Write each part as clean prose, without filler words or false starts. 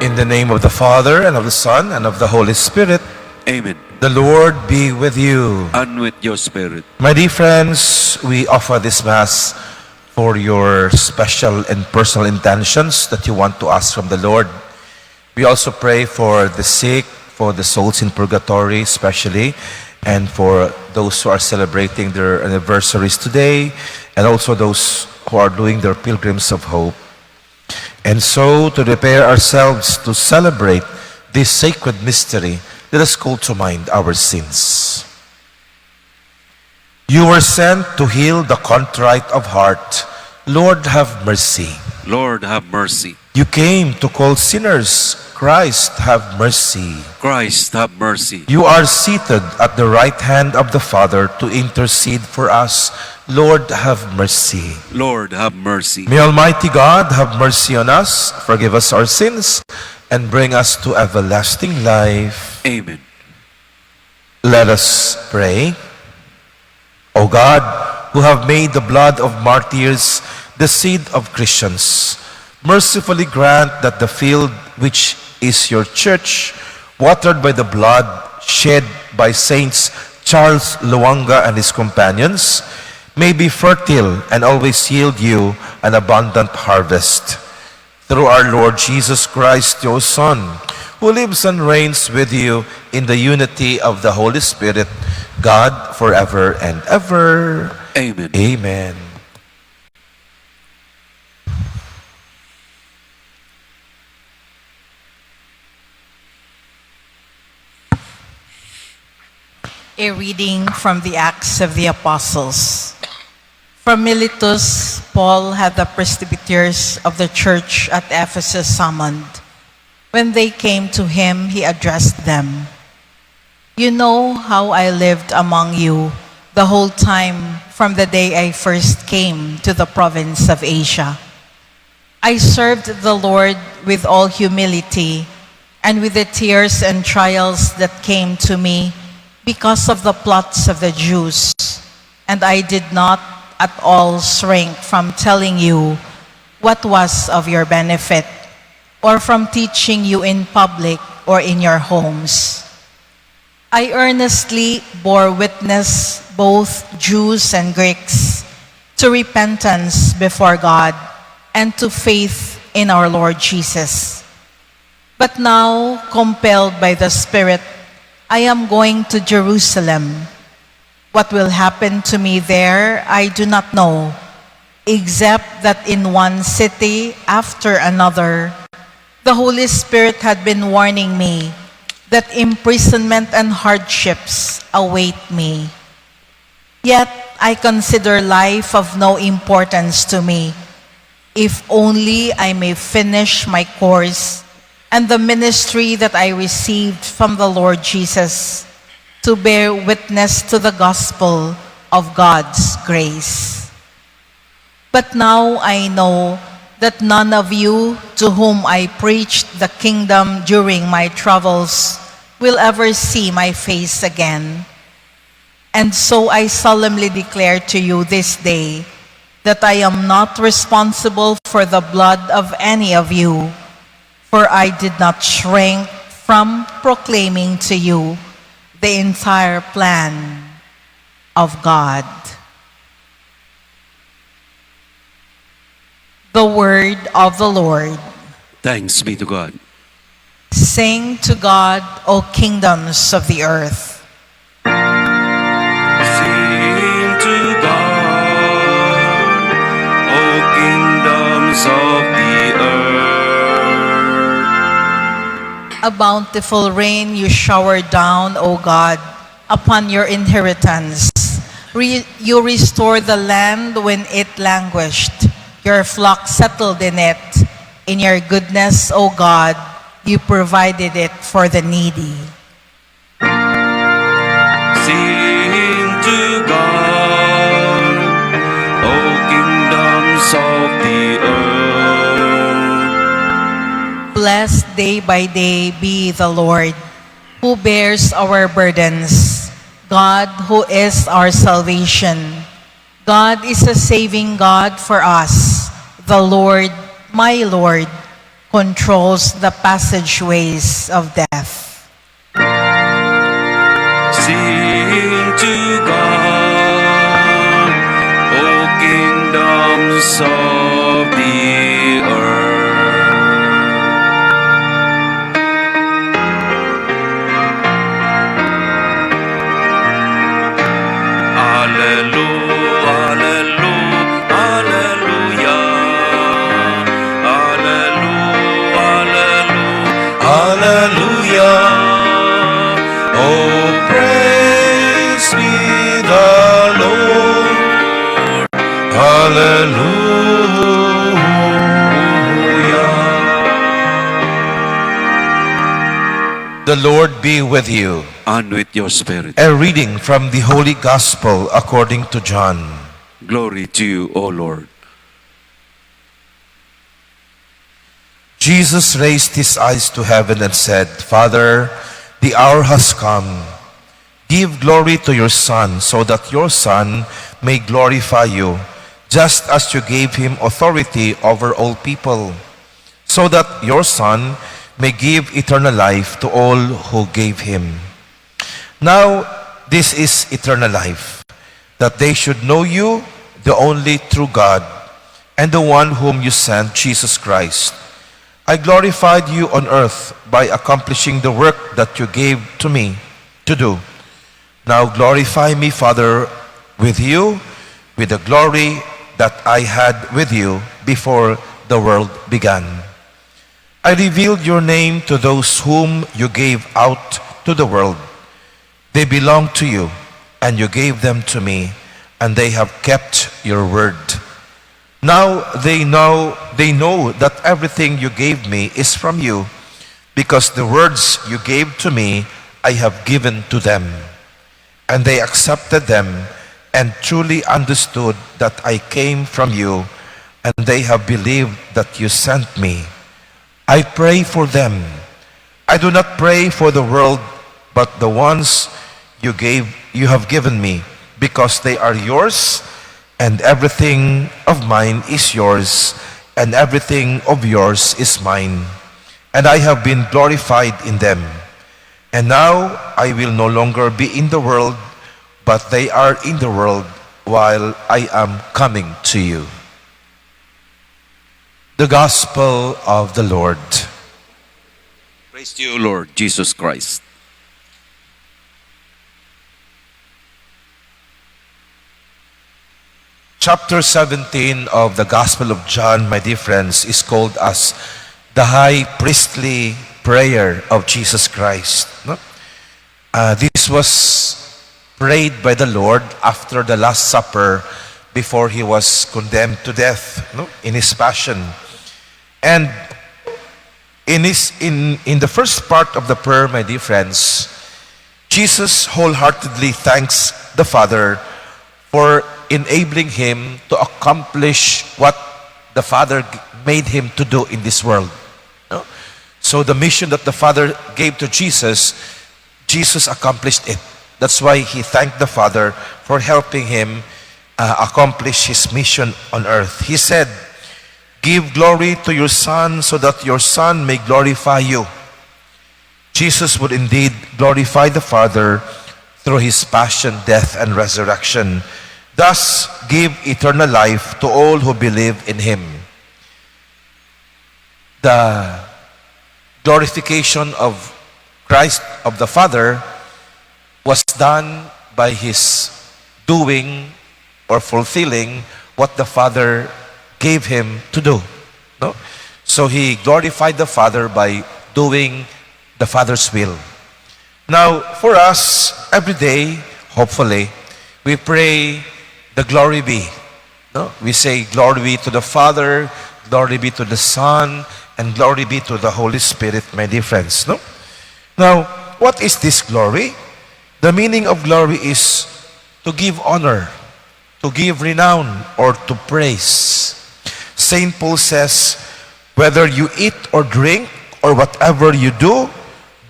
In the name of the Father, and of the Son, and of the Holy Spirit. Amen. The Lord be with you. And with your spirit. My dear friends, we offer this Mass for your special and personal intentions that you want to ask from the Lord. We also pray for the sick, for the souls in purgatory especially, and for those who are celebrating their anniversaries today, and also those who are doing their pilgrims of hope. And so, to prepare ourselves to celebrate this sacred mystery, let us call to mind our sins. You were sent to heal the contrite of heart. Lord, have mercy. Lord, have mercy. You came to call sinners. Christ, have mercy. Christ, have mercy. You are seated at the right hand of the Father to intercede for us. Lord, have mercy. Lord, have mercy. May Almighty God have mercy on us, forgive us our sins, and bring us to everlasting life. Amen. Let us pray. O God, who have made the blood of martyrs the seed of Christians, mercifully grant that the field which is your church, watered by the blood shed by Saints Charles Luanga and his companions, may be fertile and always yield you an abundant harvest. Through our Lord Jesus Christ, your Son, who lives and reigns with you in the unity of the Holy Spirit, God, forever and ever. Amen. Amen. A reading from the Acts of the Apostles. From Miletus, Paul had the presbyters of the church at Ephesus summoned. When they came to him, he addressed them. You know how I lived among you the whole time from the day I first came to the province of Asia. I served the Lord with all humility and with the tears and trials that came to me because of the plots of the Jews, and I did not at all shrink from telling you what was of your benefit, or from teaching you in public or in your homes. I earnestly bore witness, both Jews and Greeks, to repentance before God and to faith in our Lord Jesus. But now, compelled by the Spirit, I am going to Jerusalem. What will happen to me there, I do not know, except that in one city after another, the Holy Spirit had been warning me that imprisonment and hardships await me. Yet I consider life of no importance to me, if only I may finish my course and the ministry that I received from the Lord Jesus, to bear witness to the gospel of God's grace. But now I know that none of you to whom I preached the kingdom during my travels will ever see my face again. And so I solemnly declare to you this day that I am not responsible for the blood of any of you, for I did not shrink from proclaiming to you the entire plan of God. The word of the Lord. Thanks be to God. Sing to God, O kingdoms of the earth. Sing to God, O kingdoms of the earth. A bountiful rain you shower down, O God, upon your inheritance. You restore the land when it languished. Your flock settled in it. In your goodness, O God, you provided it for the needy. Sing to God, O kingdoms of the earth. Blessed day by day be the Lord, who bears our burdens, God who is our salvation. God is a saving God for us, the Lord, my Lord. controls the passageways of death. Sing to God, O kingdoms of the earth. Hallelujah, hallelujah, hallelujah, hallelujah, Hallelujah. Oh, praise be the Lord. Hallelujah. The Lord be with you. and with your spirit. A reading from the Holy Gospel according to John. Glory to you, O Lord. Jesus raised his eyes to heaven and said, Father, the hour has come. Give glory to your Son, so that your Son may glorify you, just as you gave him authority over all people, so that your Son may give eternal life to all who gave him. Now, this is eternal life, that they should know you, the only true God, and the one whom you sent, Jesus Christ. I glorified you on earth by accomplishing the work that you gave to me to do. Now glorify me, Father, with you, with the glory that I had with you before the world began. I revealed your name to those whom you gave out to the world. They belong to you, and you gave them to me, and they have kept your word. Now they know that everything you gave me is from you, because the words you gave to me I have given to them. And they accepted them and truly understood that I came from you, and they have believed that you sent me. I pray for them. I do not pray for the world, but the ones you have given me, because they are yours, and everything of mine is yours, and everything of yours is mine. And I have been glorified in them. And now I will no longer be in the world, but they are in the world, while I am coming to you. The Gospel of the Lord. Praise to you, Lord Jesus Christ. Chapter 17 of the Gospel of John, my dear friends, is called as the High Priestly Prayer of Jesus Christ. No? This was prayed by the Lord after the Last Supper, before he was condemned to death, no? In his passion. And in the first part of the prayer, my dear friends, Jesus wholeheartedly thanks the Father for enabling him to accomplish what the Father made him to do in this world. No? So the mission that the Father gave to Jesus, Jesus accomplished it. That's why he thanked the Father for helping him accomplish his mission on earth. He said, give glory to your Son, so that your Son may glorify you. Jesus would indeed glorify the Father through his passion, death, and resurrection. Thus, give eternal life to all who believe in him. The glorification of Christ, of the Father, was done by his doing or fulfilling what the Father gave him to do. No? So he glorified the Father by doing the Father's will. Now, for us, every day, hopefully, we pray, the glory be. No? We say, glory be to the Father, glory be to the Son, and glory be to the Holy Spirit, my dear friends. No? Now, what is this glory? The meaning of glory is to give honor, to give renown, or to praise. St. Paul says, whether you eat or drink, or whatever you do,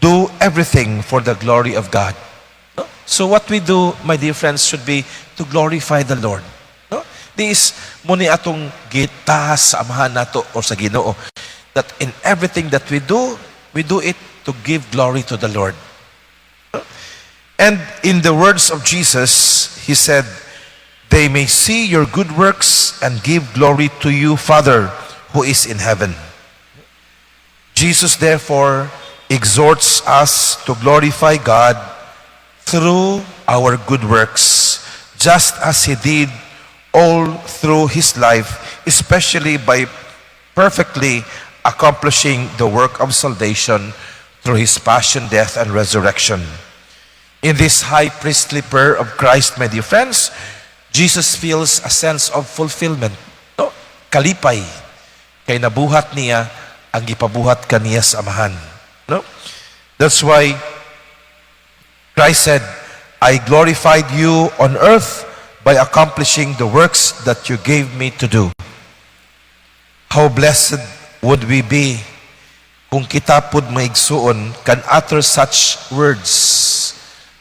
do everything for the glory of God. No? So what we do, my dear friends, should be to glorify the Lord. No? This muni atong gita sa amahan nato o sa Ginoo. that in everything that we do it to give glory to the Lord. And in the words of Jesus, he said, they may see your good works and give glory to you, Father, who is in heaven. Jesus therefore exhorts us to glorify God through our good works, just as he did all through his life, especially by perfectly accomplishing the work of salvation through his passion, death, and resurrection. In this high priestly prayer of Christ, my dear friends, Jesus feels a sense of fulfillment. No? Kalipay. Kay nabuhat niya ang gipabuhat kaniya sa Amahan. No? That's why Christ said, I glorified you on earth by accomplishing the works that you gave me to do. How blessed would we be kung kita pud maigsuon can utter such words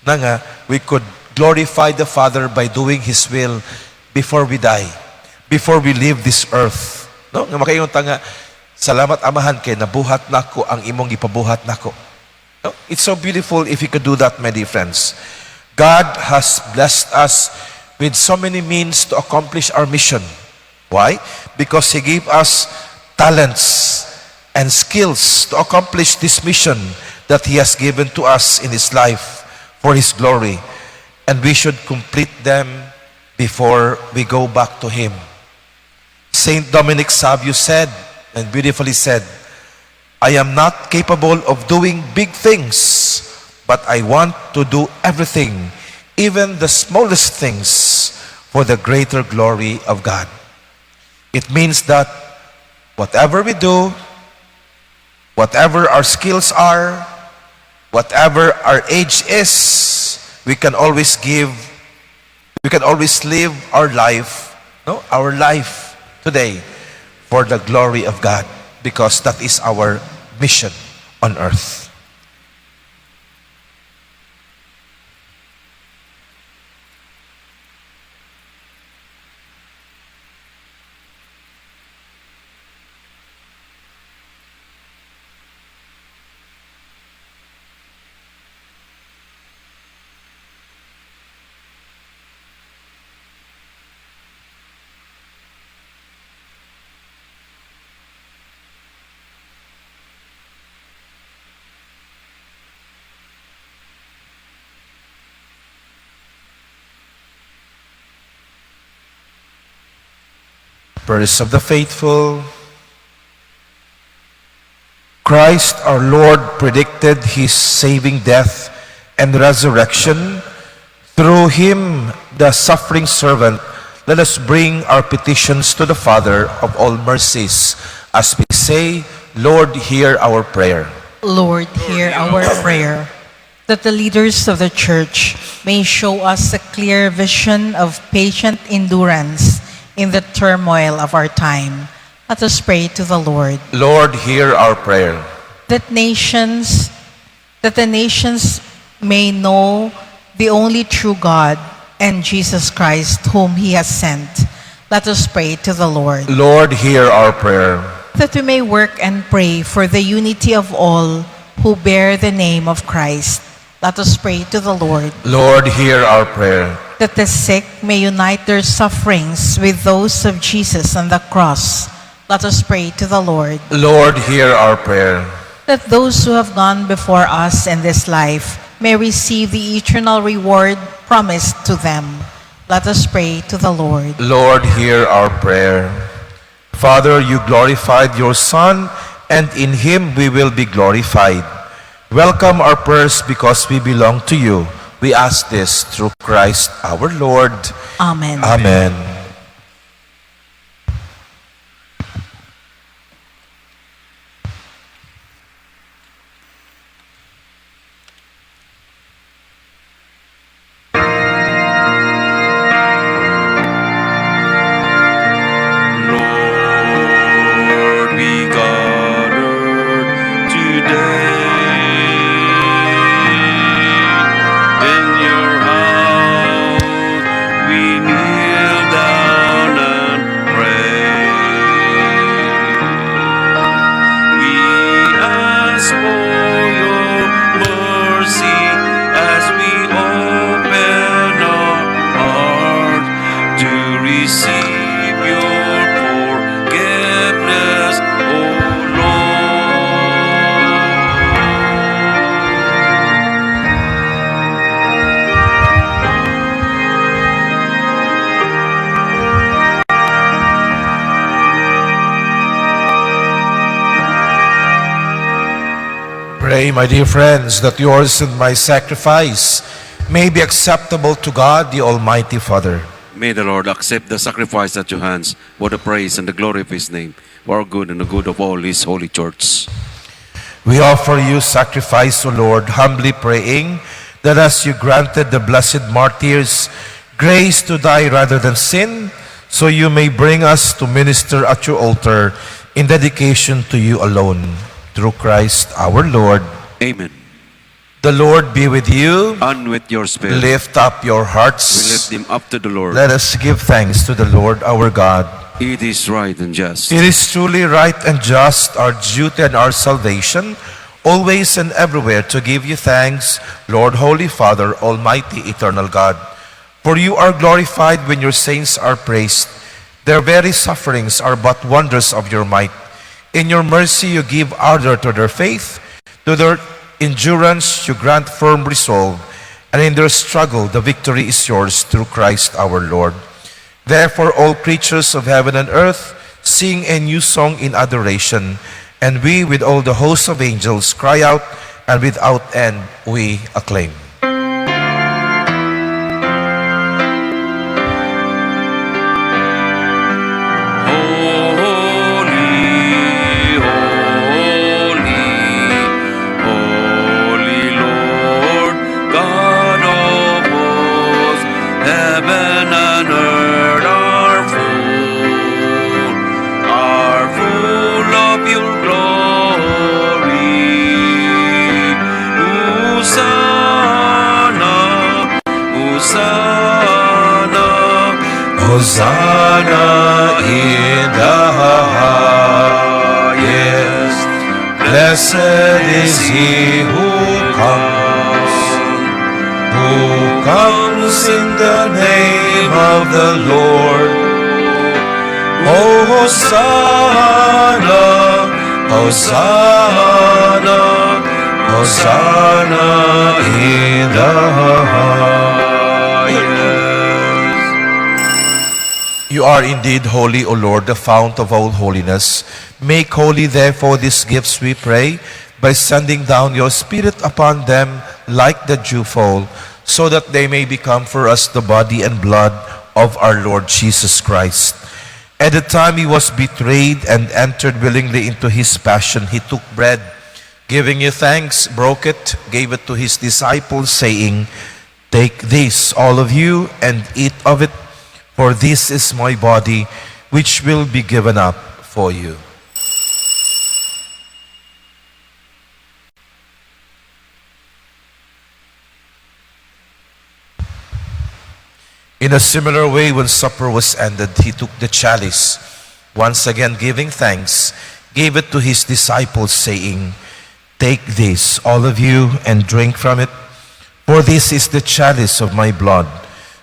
na nga we could glorify the Father by doing His will before we die, before we leave this earth. No? Nga makaingon ta nga, salamat Amahan kay nabuhat nako ang imong gipabuhat nako. No? It's so beautiful if you could do that, my dear friends. God has blessed us with so many means to accomplish our mission. Why? Because He gave us talents and skills to accomplish this mission that He has given to us in His life for His glory. And we should complete them before we go back to Him. Saint Dominic Savio said, and beautifully said, I am not capable of doing big things, but I want to do everything, even the smallest things, for the greater glory of God. It means that whatever we do, whatever our skills are, whatever our age is, we can always live our life, no, our life today for the glory of God, because that is our mission on earth. Prayers of the faithful. Christ our Lord predicted His saving death and resurrection. Through Him, the suffering servant, let us bring our petitions to the Father of all mercies as we say, Lord, hear our prayer. Lord, hear our prayer, that the leaders of the Church may show us a clear vision of patient endurance in the turmoil of our time. Let us pray to the Lord. Lord, hear our prayer. That the nations may know the only true God and Jesus Christ, whom He has sent. Let us pray to the Lord. Lord, hear our prayer. That we may work and pray for the unity of all who bear the name of Christ. Let us pray to the Lord. Lord, hear our prayer. That the sick may unite their sufferings with those of Jesus on the cross. Let us pray to the Lord. Lord, hear our prayer. That those who have gone before us in this life may receive the eternal reward promised to them. Let us pray to the Lord. Lord, hear our prayer. Father, you glorified your Son, and in Him we will be glorified. Welcome our prayers because we belong to you. We ask this through Christ our Lord. Amen. Amen. Lord, we gathered today in your house. We kneel down. Pray, my dear friends, that yours and my sacrifice may be acceptable to God, the Almighty Father. May the Lord accept the sacrifice at your hands for the praise and the glory of His name, for our good and the good of all His holy church. We offer you sacrifice, O Lord, humbly praying that as you granted the blessed martyrs grace to die rather than sin, so you may bring us to minister at your altar in dedication to you alone. Through Christ our Lord. Amen. The Lord be with you. And with your spirit, Lift up your we hearts. lift them up to the Lord. Let us give thanks to the Lord our God. It is right and just. It is truly right and just, our duty and our salvation, always and everywhere to give you thanks, Lord, Holy Father, Almighty, Eternal God. For you are glorified when your saints are praised. Their very sufferings are but wonders of your might. In your mercy you give ardor to their faith. To their endurance you grant firm resolve. And in their struggle the victory is yours through Christ our Lord. Therefore all creatures of heaven and earth sing a new song in adoration. And we with all the hosts of angels cry out, and without end we acclaim. Hosanna in the highest. Blessed is he who comes in the name of the Lord. Oh, Hosanna, Hosanna, Hosanna in the highest. You are indeed holy, O Lord, the fount of all holiness. Make holy, therefore, these gifts, we pray, by sending down your Spirit upon them like the dewfall, so that they may become for us the body and blood of our Lord Jesus Christ. At the time he was betrayed and entered willingly into his passion, he took bread, giving you thanks, broke it, gave it to his disciples, saying, "Take this, all of you, and eat of it, for this is my body, which will be given up for you." In a similar way, when supper was ended, he took the chalice, once again giving thanks, gave it to his disciples, saying, "Take this, all of you, and drink from it, for this is the chalice of my blood,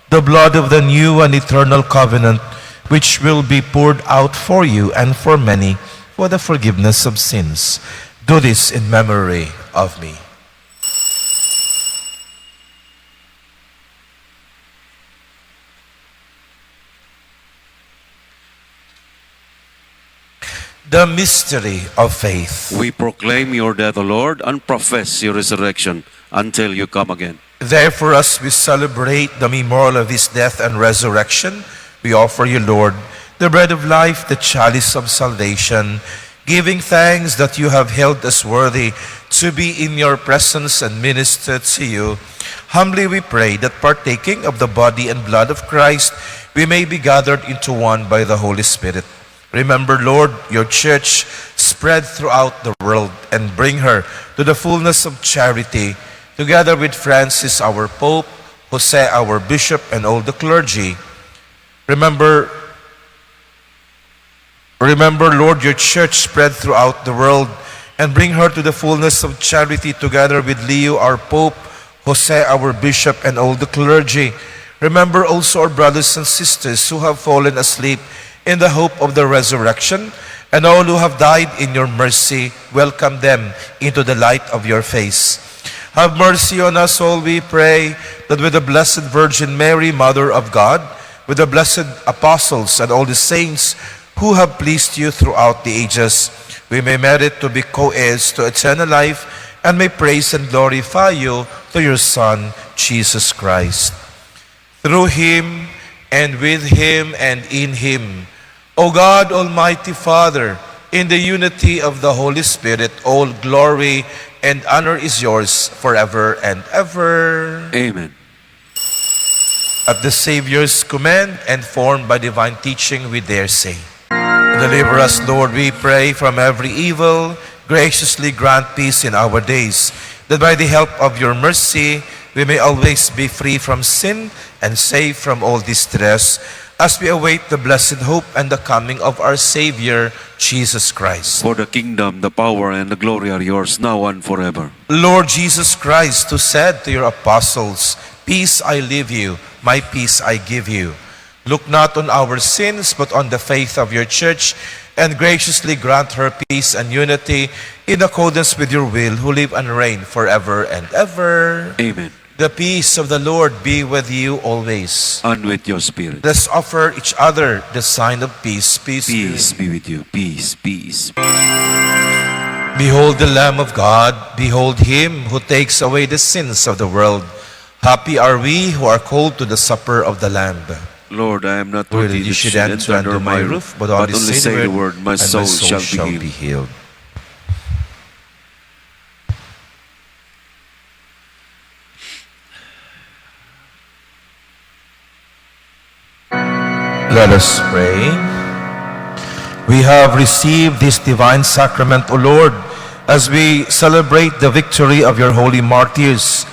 the blood of the new and eternal covenant, which will be poured out for you and for many for the forgiveness of sins. Do this in memory of me." The mystery of faith. We proclaim your death, O Lord, and profess your resurrection until you come again. Therefore, as we celebrate the memorial of his death and resurrection, we offer you, Lord, the bread of life, the chalice of salvation, giving thanks that you have held us worthy to be in your presence and minister to you. Humbly we pray that partaking of the body and blood of Christ, we may be gathered into one by the Holy Spirit. Remember, Lord, your church spread throughout the world, and bring her to the fullness of charity, together with Francis, our Pope, Jose, our Bishop, and all the clergy. Remember, Lord, your church spread throughout the world, and bring her to the fullness of charity, together with Leo, our Pope, Jose, our Bishop, and all the clergy. Remember also our brothers and sisters who have fallen asleep in the hope of the resurrection, and all who have died in your mercy. Welcome them into the light of your face. Have mercy on us all, we pray, that with the Blessed Virgin Mary, Mother of God, with the blessed apostles and all the saints who have pleased you throughout the ages, we may merit to be co-heirs to eternal life and may praise and glorify you through your Son, Jesus Christ. Through him, and with him, and in him, O God, Almighty Father, in the unity of the Holy Spirit, all glory and honor is yours forever and ever. Amen. At the Savior's command and formed by divine teaching, we dare say, Deliver us, Lord, we pray, from every evil. Graciously grant peace in our days, that by the help of your mercy, we may always be free from sin and safe from all distress, as we await the blessed hope and the coming of our Savior, Jesus Christ. For the kingdom, the power, and the glory are yours, now and forever. Lord Jesus Christ, who said to your apostles, Peace I leave you, my peace I give you. Look not on our sins, but on the faith of your church, and graciously grant her peace and unity in accordance with your will, who live and reign forever and ever. Amen. The peace of the Lord be with you always. And with your spirit. Let's offer each other the sign of peace. Peace, Peace be with you. Peace, peace. Behold the Lamb of God. Behold him who takes away the sins of the world. Happy are we who are called to the supper of the Lamb. Lord, I am not Worthy worthy you should enter under my roof, but only say the word, my and soul shall be be healed. healed. Let us pray. We have received this divine sacrament, O Lord, as we celebrate the victory of your holy martyrs.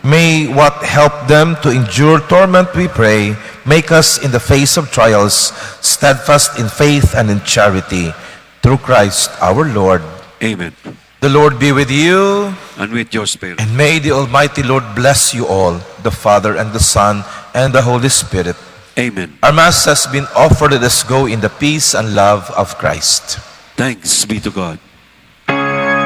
May what helped them to endure torment, we pray, make us in the face of trials steadfast in faith and in charity. Through Christ our Lord. Amen. The Lord be with you, And with your spirit. and may the Almighty Lord bless you all, the Father and the Son and the Holy Spirit. Amen. Our Mass has been offered. Let us go in the peace and love of Christ. Thanks be to God.